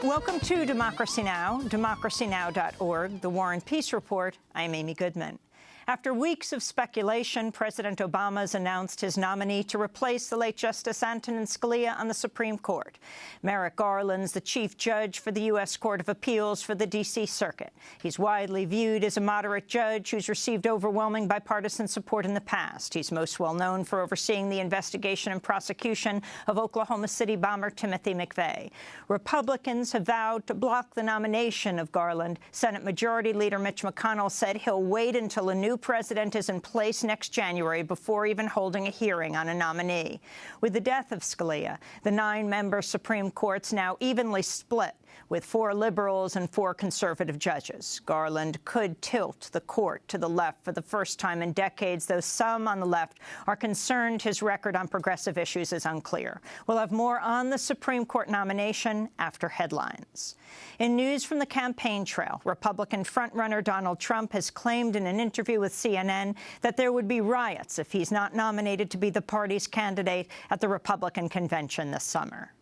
Welcome to Democracy Now!, democracynow.org, The War and Peace Report. I'm Amy Goodman. After weeks of speculation, President Obama has announced his nominee to replace the late Justice Antonin Scalia on the Supreme Court. Merrick Garland's the chief judge for the U.S. Court of Appeals for the D.C. Circuit. He's widely viewed as a moderate judge who's received overwhelming bipartisan support in the past. He's most well known for overseeing the investigation and prosecution of Oklahoma City bomber Timothy McVeigh. Republicans have vowed to block the nomination of Garland. Senate Majority Leader Mitch McConnell said he'll wait until a new president is in place next January before even holding a hearing on a nominee. With the death of Scalia, the 9-member Supreme Court's now evenly split, with 4 liberals and 4 conservative judges. Garland could tilt the court to the left for the first time in decades, though some on the left are concerned his record on progressive issues is unclear. We'll have more on the Supreme Court nomination after headlines. In news from the campaign trail, Republican frontrunner Donald Trump has claimed in an interview with CNN that there would be riots if he's not nominated to be the party's candidate at the Republican convention this summer.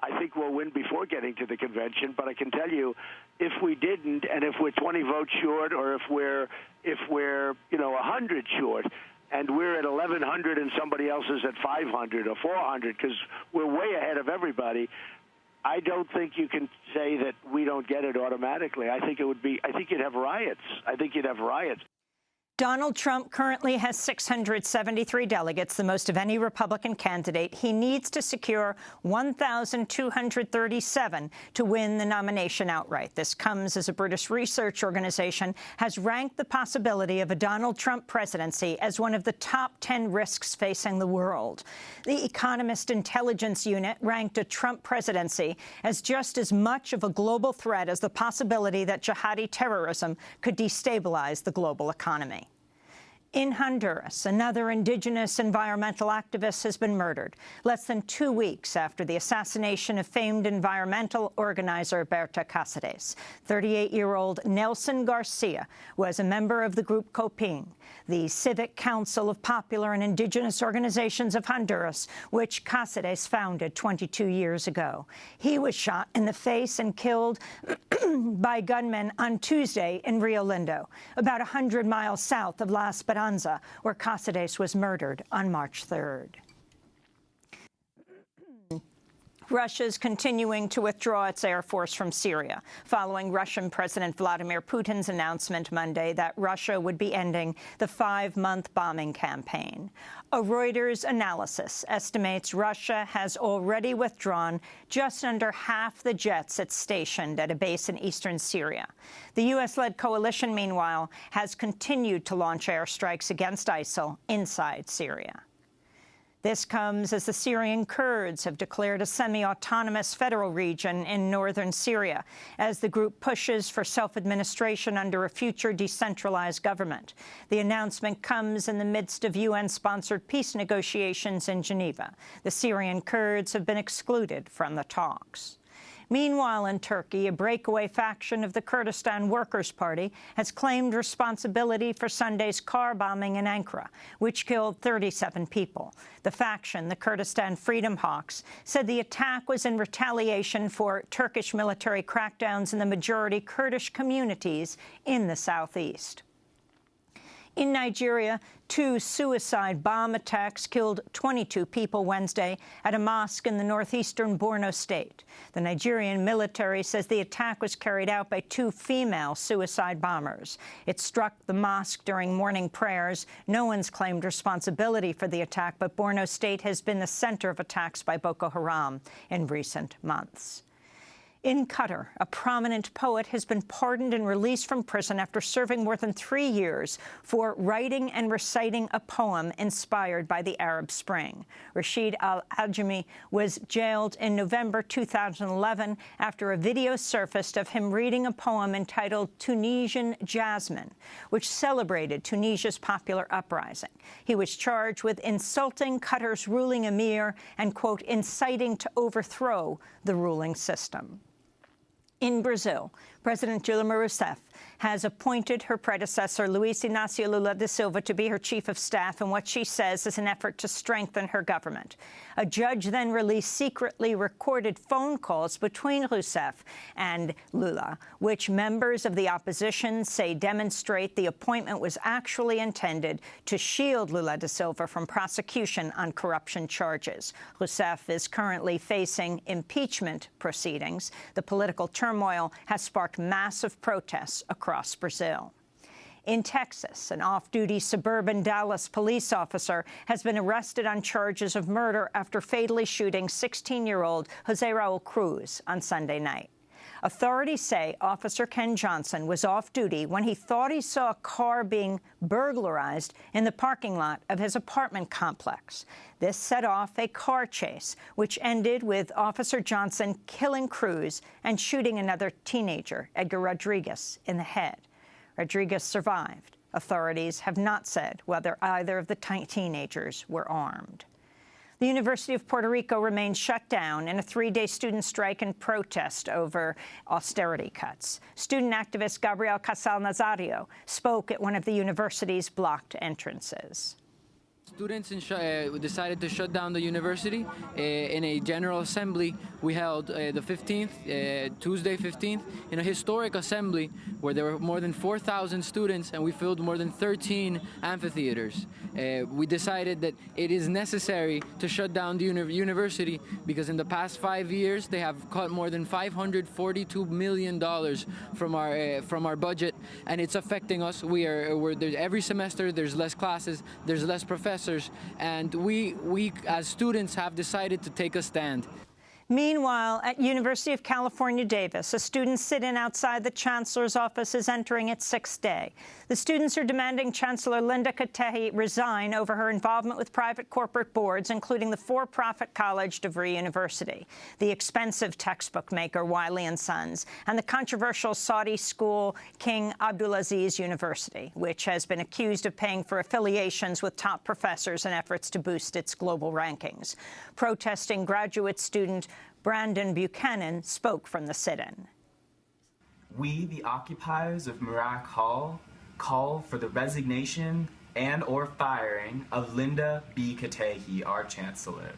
I think we'll win before getting to the convention, but I can tell you, if we didn't, and if we're 20 votes short, or if we're 100 short, and we're at 1,100 and somebody else is at 500 or 400, because we're way ahead of everybody, I don't think you can say that we don't get it automatically. I think you'd have riots. Donald Trump currently has 673 delegates, the most of any Republican candidate. He needs to secure 1,237 to win the nomination outright. This comes as a British research organization has ranked the possibility of a Donald Trump presidency as one of the top 10 risks facing the world. The Economist Intelligence Unit ranked a Trump presidency as just as much of a global threat as the possibility that jihadi terrorism could destabilize the global economy. In Honduras, another indigenous environmental activist has been murdered, less than 2 weeks after the assassination of famed environmental organizer Berta Cáceres. 38-year-old Nelson Garcia was a member of the group COPIN, the Civic Council of Popular and Indigenous Organizations of Honduras, which Cáceres founded 22 years ago. He was shot in the face and killed by gunmen on Tuesday in Rio Lindo, about 100 miles south of La Esperanza, where Cáceres was murdered on March 3rd. Russia's continuing to withdraw its air force from Syria, following Russian President Vladimir Putin's announcement Monday that Russia would be ending the 5-month bombing campaign. A Reuters analysis estimates Russia has already withdrawn just under half the jets it stationed at a base in eastern Syria. The U.S.-led coalition, meanwhile, has continued to launch airstrikes against ISIL inside Syria. This comes as the Syrian Kurds have declared a semi-autonomous federal region in northern Syria as the group pushes for self-administration under a future decentralized government. The announcement comes in the midst of UN-sponsored peace negotiations in Geneva. The Syrian Kurds have been excluded from the talks. Meanwhile, in Turkey, a breakaway faction of the Kurdistan Workers' Party has claimed responsibility for Sunday's car bombing in Ankara, which killed 37 people. The faction, the Kurdistan Freedom Hawks, said the attack was in retaliation for Turkish military crackdowns in the majority Kurdish communities in the southeast. In Nigeria, 2 suicide bomb attacks killed 22 people Wednesday at a mosque in the northeastern Borno state. The Nigerian military says the attack was carried out by 2 female suicide bombers. It struck the mosque during morning prayers. No one's claimed responsibility for the attack, but Borno state has been the center of attacks by Boko Haram in recent months. In Qatar, a prominent poet has been pardoned and released from prison after serving more than 3 years for writing and reciting a poem inspired by the Arab Spring. Rashid Al-Ajami was jailed in November 2011 after a video surfaced of him reading a poem entitled Tunisian Jasmine, which celebrated Tunisia's popular uprising. He was charged with insulting Qatar's ruling emir and, quote, inciting to overthrow the ruling system. In Brazil, President Dilma Rousseff has appointed her predecessor, Luiz Inácio Lula da Silva, to be her chief of staff in what she says is an effort to strengthen her government. A judge then released secretly recorded phone calls between Rousseff and Lula, which members of the opposition say demonstrate the appointment was actually intended to shield Lula da Silva from prosecution on corruption charges. Rousseff is currently facing impeachment proceedings. The political turmoil has sparked massive protests across Brazil. In Texas, an off-duty suburban Dallas police officer has been arrested on charges of murder after fatally shooting 16-year-old Jose Raul Cruz on Sunday night. Authorities say Officer Ken Johnson was off-duty when he thought he saw a car being burglarized in the parking lot of his apartment complex. This set off a car chase, which ended with Officer Johnson killing Cruz and shooting another teenager, Edgar Rodriguez, in the head. Rodriguez survived. Authorities have not said whether either of the teenagers were armed. The University of Puerto Rico remains shut down in a 3-day student strike and protest over austerity cuts. Student activist Gabriel Casal Nazario spoke at one of the university's blocked entrances. Students decided to shut down the university. In a general assembly we held the 15th, Tuesday 15th, in a historic assembly where there were more than 4,000 students and we filled more than 13 amphitheaters. We decided that it is necessary to shut down the university because in the past 5 years they have cut more than $542 million from our budget, and it's affecting us. Every semester there's less classes, there's less professors, and we as students have decided to take a stand. Meanwhile, at University of California, Davis, a student sit-in outside the chancellor's office is entering its 6th day. The students are demanding Chancellor Linda Katehi resign over her involvement with private corporate boards, including the for-profit college DeVry University, the expensive textbook maker Wiley & Sons, and the controversial Saudi school King Abdulaziz University, which has been accused of paying for affiliations with top professors in efforts to boost its global rankings. Protesting graduate student Brandon Buchanan spoke from the sit-in. We, the occupiers of Merrick Hall, call for the resignation and/or firing of Linda B. Katehi, our chancellor.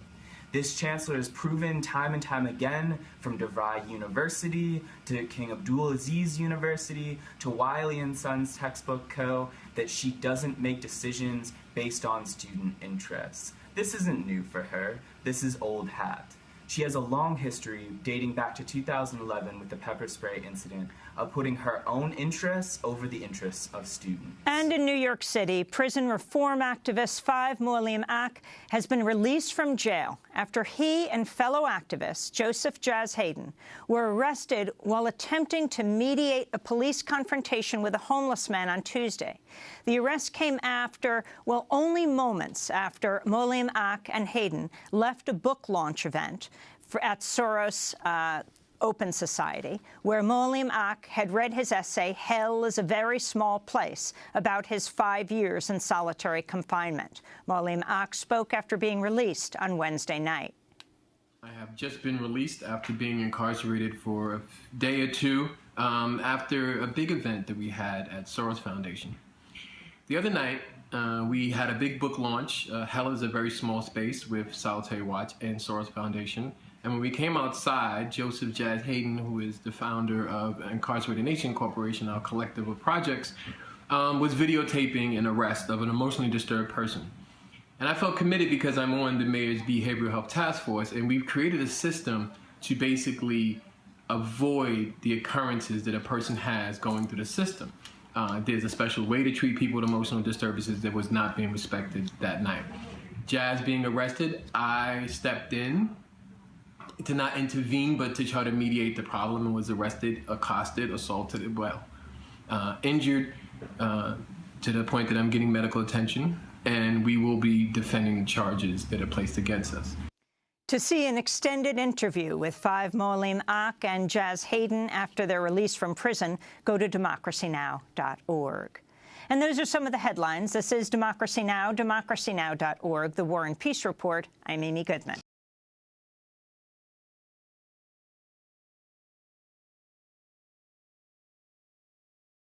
This chancellor has proven time and time again, from DeVry University to King Abdulaziz University to Wiley & Sons Textbook Co., that she doesn't make decisions based on student interests. This isn't new for her. This is old hat. She has a long history dating back to 2011 with the pepper spray incident of putting her own interests over the interests of students. And in New York City, prison reform activist Mualimm-AK has been released from jail after he and fellow activist Joseph Jazz Hayden were arrested while attempting to mediate a police confrontation with a homeless man on Tuesday. The arrest came after, well, only moments after Mualimm-AK and Hayden left a book launch event at Soros Open Society, where Mualimm-AK had read his essay, Hell is a Very Small Place, about his 5 years in solitary confinement. Mualimm-AK spoke after being released on Wednesday night. I have just been released after being incarcerated for a day or two after a big event that we had at Soros Foundation. The other night, we had a big book launch, Hell is a Very Small Space, with Solitary Watch and Soros Foundation. And when we came outside, Joseph Jazz Hayden, who is the founder of Incarcerated Nation Corporation, our collective of projects, was videotaping an arrest of an emotionally disturbed person. And I felt committed because I'm on the mayor's behavioral health task force, and we've created a system to basically avoid the occurrences that a person has going through the system. There's a special way to treat people with emotional disturbances that was not being respected that night. Jazz being arrested, I stepped in to not intervene, but to try to mediate the problem, and was arrested, accosted, assaulted, injured to the point that I'm getting medical attention, and we will be defending the charges that are placed against us. To see an extended interview with Mualimm-AK and Jazz Hayden after their release from prison, go to democracynow.org. And those are some of the headlines. This is Democracy Now!, democracynow.org, The War and Peace Report. I'm Amy Goodman.